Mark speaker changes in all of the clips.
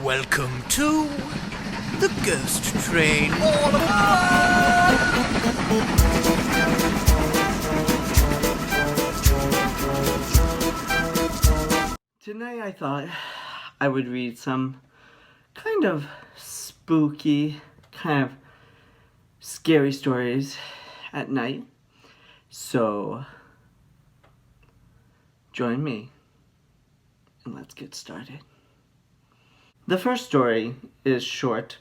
Speaker 1: Welcome to the Ghost Train.
Speaker 2: Tonight I thought I would read some kind of spooky, kind of scary stories at night. So join me and let's get started. The first story is short,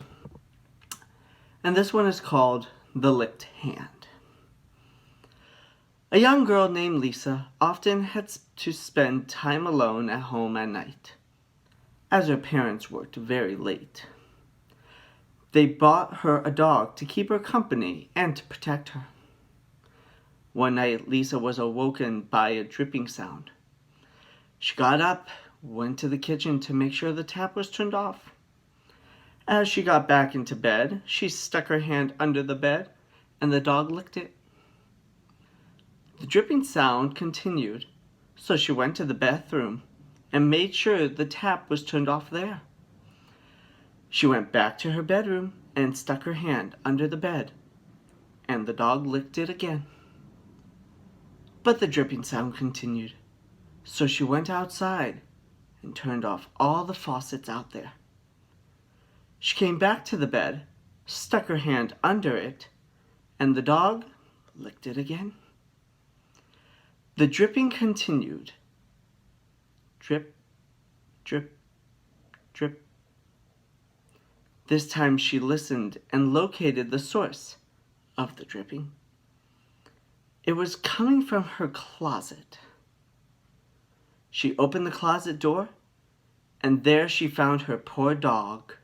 Speaker 2: and this one is called The Licked Hand. A young girl named Lisa often had to spend time alone at home at night, as her parents worked very late. They bought her a dog to keep her company and to protect her. One night, Lisa was awoken by a dripping sound. She got up, went to the kitchen to make sure the tap was turned off. As she got back into bed, she stuck her hand under the bed and the dog licked it. The dripping sound continued, so she went to the bathroom and made sure the tap was turned off there. She went back to her bedroom and stuck her hand under the bed, and the dog licked it again. But the dripping sound continued, so she went outside and turned off all the faucets out there. She came back to the bed, stuck her hand under it, and the dog licked it again. The dripping continued. Drip, drip, drip. This time she listened and located the source of the dripping. It was coming from her closet. She opened the closet door, and there she found her poor dog,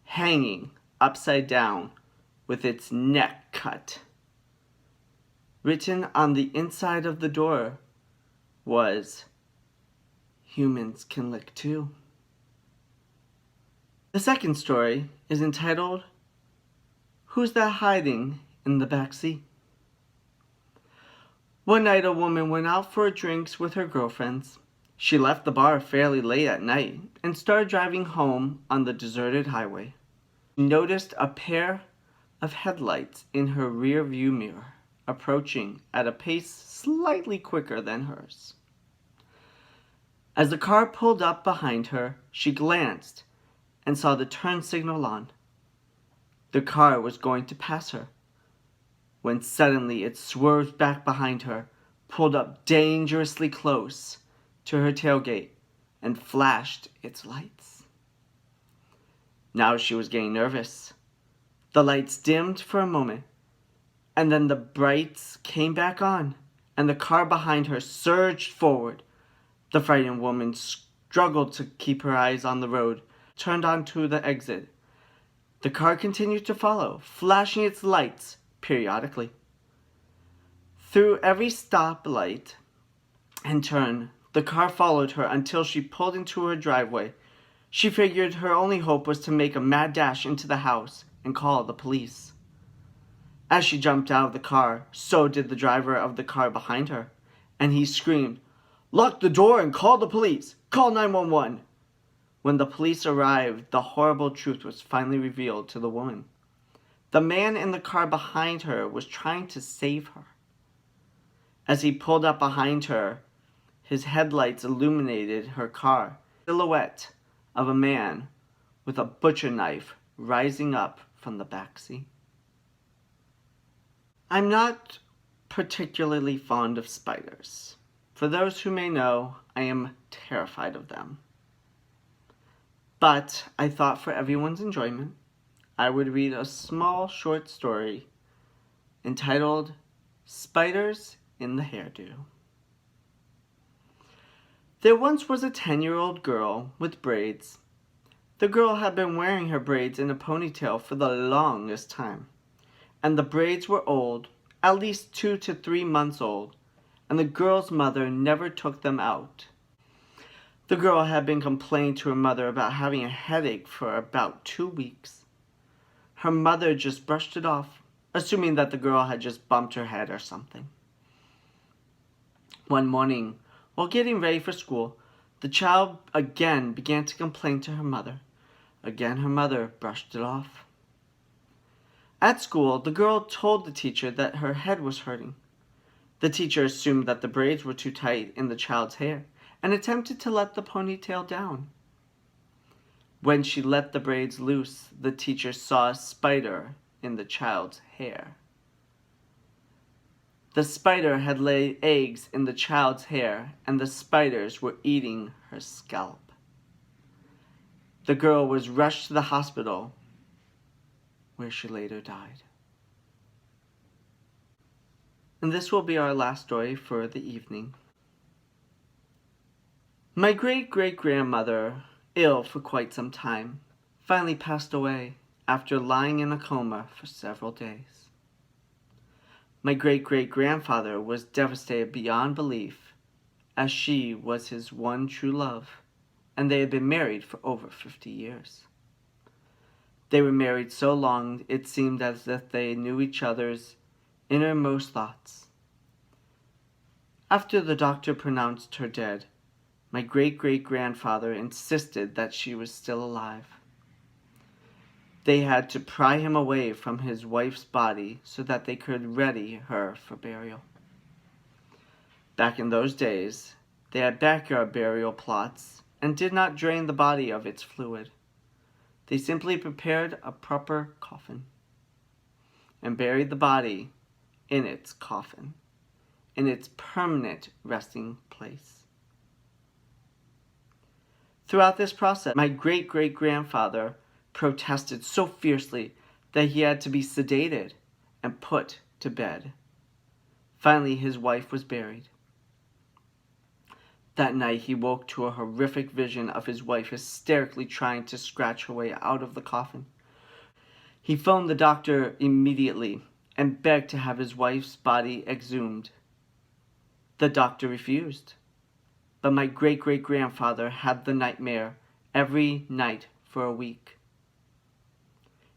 Speaker 2: hanging upside down with its neck cut. Written on the inside of the door was, "Humans can lick too." The second story is entitled, "Who's That Hiding in the Back Seat?" One night a woman went out for drinks with her girlfriends. She left the bar fairly late at night and started driving home on the deserted highway. She noticed a pair of headlights in her rear view mirror, approaching at a pace slightly quicker than hers. As the car pulled up behind her, she glanced and saw the turn signal on. The car was going to pass her, when suddenly it swerved back behind her, pulled up dangerously close to her tailgate, and flashed its lights. Now she was getting nervous. The lights dimmed for a moment, and then the brights came back on, and the car behind her surged forward. The frightened woman struggled to keep her eyes on the road, turned onto the exit. The car continued to follow, flashing its lights periodically. Through every stoplight and turn, the car followed her until she pulled into her driveway. She figured her only hope was to make a mad dash into the house and call the police. As she jumped out of the car, so did the driver of the car behind her, and he screamed, "Lock the door and call the police! Call 911! When the police arrived, the horrible truth was finally revealed to the woman. The man in the car behind her was trying to save her. As he pulled up behind her, his headlights illuminated her car, the silhouette of a man with a butcher knife rising up from the back seat. I'm not particularly fond of spiders. For those who may know, I am terrified of them. But I thought for everyone's enjoyment, I would read a small short story entitled Spiders in the Hairdo. There once was a 10-year-old girl with braids. The girl had been wearing her braids in a ponytail for the longest time, and the braids were old, at least 2 to 3 months old, and the girl's mother never took them out. The girl had been complaining to her mother about having a headache for about 2 weeks. Her mother just brushed it off, assuming that the girl had just bumped her head or something. One morning, while getting ready for school, the child again began to complain to her mother. Again, her mother brushed it off. At school, the girl told the teacher that her head was hurting. The teacher assumed that the braids were too tight in the child's hair and attempted to let the ponytail down. When she let the braids loose, the teacher saw a spider in the child's hair. The spider had laid eggs in the child's hair, and the spiders were eating her scalp. The girl was rushed to the hospital, where she later died. And this will be our last story for the evening. My great-great-grandmother, ill for quite some time, finally passed away after lying in a coma for several days. My great-great-grandfather was devastated beyond belief, as she was his one true love, and they had been married for over 50 years. They were married so long it seemed as if they knew each other's innermost thoughts. After the doctor pronounced her dead, my great-great-grandfather insisted that she was still alive. They had to pry him away from his wife's body so that they could ready her for burial. Back in those days, they had backyard burial plots and did not drain the body of its fluid. They simply prepared a proper coffin and buried the body in its coffin, in its permanent resting place. Throughout this process, my great-great-grandfather protested so fiercely that he had to be sedated and put to bed. Finally, his wife was buried. That night, he woke to a horrific vision of his wife hysterically trying to scratch her way out of the coffin. He phoned the doctor immediately and begged to have his wife's body exhumed. The doctor refused, but my great-great-grandfather had the nightmare every night for a week,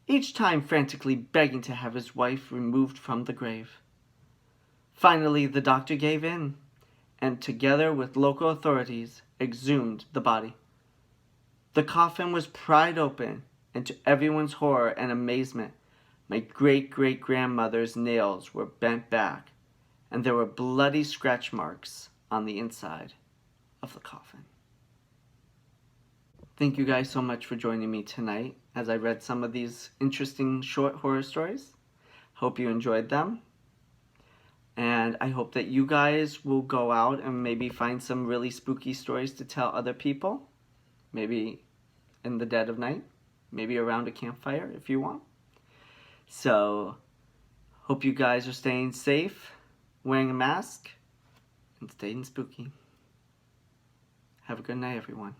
Speaker 2: each time frantically begging to have his wife removed from the grave. Finally, the doctor gave in, and together with local authorities, exhumed the body. The coffin was pried open, and to everyone's horror and amazement, my great-great-grandmother's nails were bent back, and there were bloody scratch marks on the inside of the coffin. Thank you guys so much for joining me tonight as I read some of these interesting short horror stories. Hope you enjoyed them. And I hope that you guys will go out and maybe find some really spooky stories to tell other people. Maybe in the dead of night. Maybe around a campfire if you want. So, hope you guys are staying safe, wearing a mask, and staying spooky. Have a good night, everyone.